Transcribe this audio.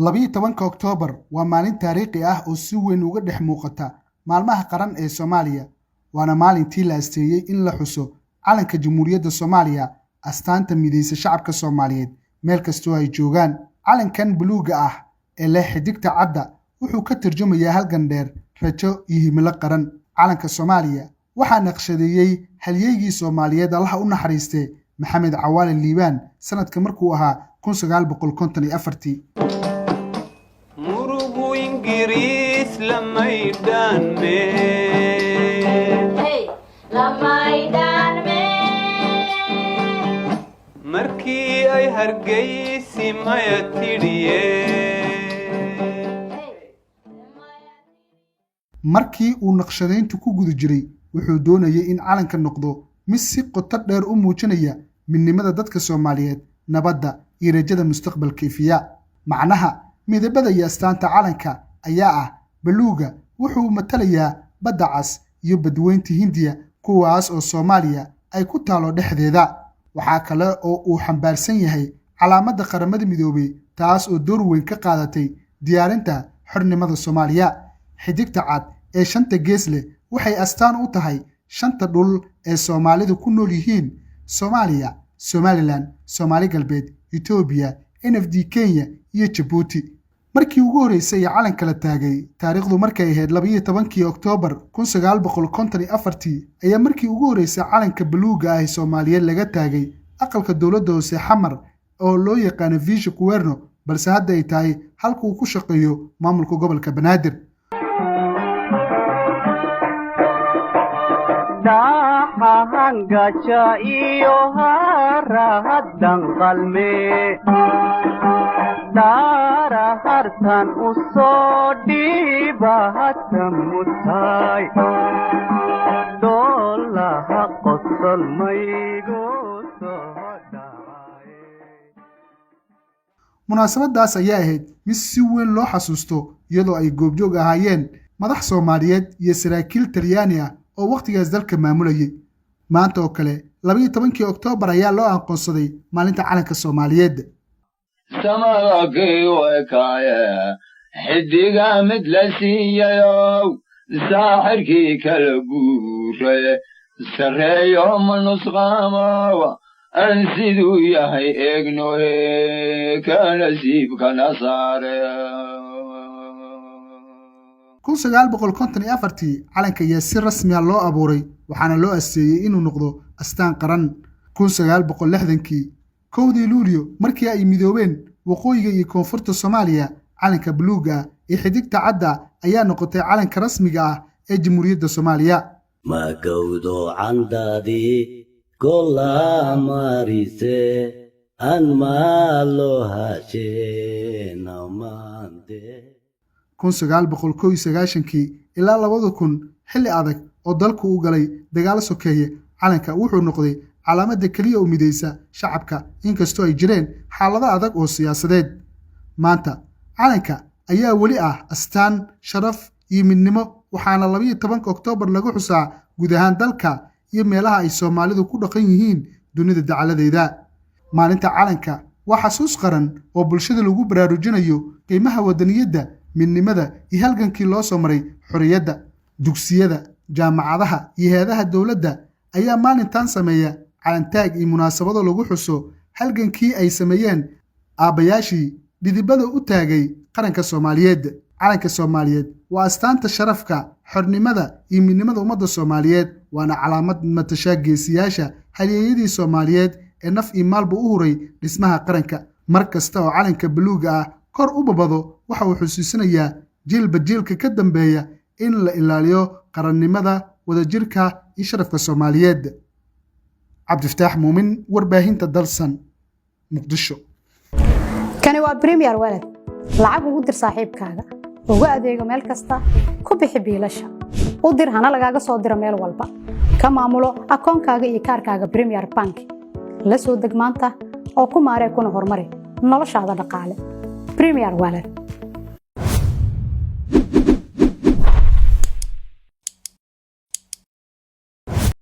12 Oktoobar waa maalin taariikhi ah oo si weyn uga dhex muuqata maalmaha qaran ee Soomaaliya waana maalintii la asteeyay in la xuso calanka Jamhuuriyadda Soomaaliya astaanta midaysan shacabka Soomaaliyeed meel kasta oo ay joogaan. Calankan buluuga ah ee leh xidigta cadda wuxuu ka tarjumayaa halgan dheer, rajo iyo himilo qaran. Calanka Soomaaliya waxaa naqshadeeyay halyeygii Soomaaliyeed Allaha u naxariistay Maxamed Cawaale Liibaan sanadka markuu ahaa 1954. murugu ingiriis lamaydaan markii ay hargeysi maya tidhiyeen. Markii uu naqshadayntu ku guda jiray wuxuu doonayay in calanka noqdo mid si qoto dheer u muujinaya midnimada dadka Soomaaliyeed, nabadda iyo rajada mustaqbalka ifiya. Macnaha midabada iyo astaanta calanka ayaa ah buluuga wuxuu matalayaa badda cas iyo badweynta Hindiya kuwaas oo Soomaaliya ay ku taalo dhexdeeda. Waxaa kale oo uu xambaarsan yahay calaamadda qaramada midoobay taas oo door weyn ka qaadatay diyaarinta xornimada Soomaaliya. Xidigta cad ee shanta gees leh waxay astaan u tahay shanta dhul ee Soomaalidu ku nool yihiin: Soomaaliya, Somaliland, Soomaali Galbeed, Itoobiya, NFD Kenya iyo Djibouti. Markii ugu horeysay calanka la taagay taariikhdu markay ahayd 12 Oktoobar 1954 ayaa markii ugu horeysay calanka buluuga ah ee Soomaaliyeed laga taagay aqalka dowladda hoose Xamar oo loo yaqaan Vice Guverno, balse hadda ay tahay halka uu ku shaqeeyo maamulka gobolka Banaadir. Gaja iyo harahadan qalme dara hartan usoo dhiibahatan mutay doolaha qosol maygu soo dhacay. Munaasabadaas ayaa ahayd mid si weyn loo xasuusto iyadoo ay goobjoog ahaayeen madax Soomaaliyeed iyo saraakiil Talyaani ah oo waqtigaas dalka maamulayay. maanta oo kale 12 Oktoobar ayaa loo aqoonsaday maalinta calanka Soomaaliyeed. samagii wakaaya xidiga mid la siiyayo saaxirkii kala guuray sareeyo manusqama aan siduu yahay eegno kana siibkana saare. 1954 calanka ayaa si rasmi ah loo abuuray waxaana loo asteeyay inuu noqdo astaan qaran. 1960 kowdii Luulyo markii ay midoobeen waqooyiga iyo koonfurta Soomaaliya, calanka buluuga ah ee xidigta cadda ayaa noqotay calanka rasmiga ah ee Jamhuuriyadda Soomaaliya. ma gowdo candadii gola marise an malo hashena mande. 1991 ilaa 2000 xilli adag oo dalku u galay dagaal sokeeye, calanka wuxuu noqday calaamadda kaliya oo midaysa shacabka inkastoo ay jireen xaalado adag oo siyaasadeed. Maanta calanka ayaa weli ah astaan sharaf iyo midnimo waxaana 12 Oktoobar lagu xusaa guud ahaan dalka iyo meelaha ay Soomaalidu ku dhaqan yihiin dunida dacaladeeda. Maalinta calanka waa xasuus qaran oo bulshada lagu baraarujinayo qiimaha wadaniyadda, midnimada iyo halgankii loo soo maray xorriyadda. Dugsiyada, jaamacadaha iyo hay'adaha dowladda ayaa maalintan sameeya calantaag iyo munaasabado lagu xuso halgankii ay sameeyeen aabayaashii dhidibada u taagay qaranka Soomaaliyeed. Calanka Soomaaliyeed waa astaanta sharafka, xornimada iyo midnimada ummadda Soomaaliyeed, waana calaamad matasha geesiyaasha halyeeyadii Soomaaliyeed ee naf iyo maalba u huray dhismaha qaranka. Mar kasta oo calanka buluuga ah kor u babado waxa uu xusuusinayaa jiilba jiilka ka dambeeya in la ilaaliyo qarannimada, wadajirka iyo sharafka Soomaaliyeed. Cabdifataax Muumin, warbaahinta Dalsan, Muqdisho. kani waa Premier Wallet. lacag ugu dir saaxiibkaaga, ugu adeego meel kasta, ku bixi biilasha, u dir hana lagaaga soo diro meel walba. ka maamulo akoonkaaga iyo kaarkaaga Premier Bank. la soo deg maanta oo ku maaree kuna horumari noloshaada dhaqaale. Premier Wallet.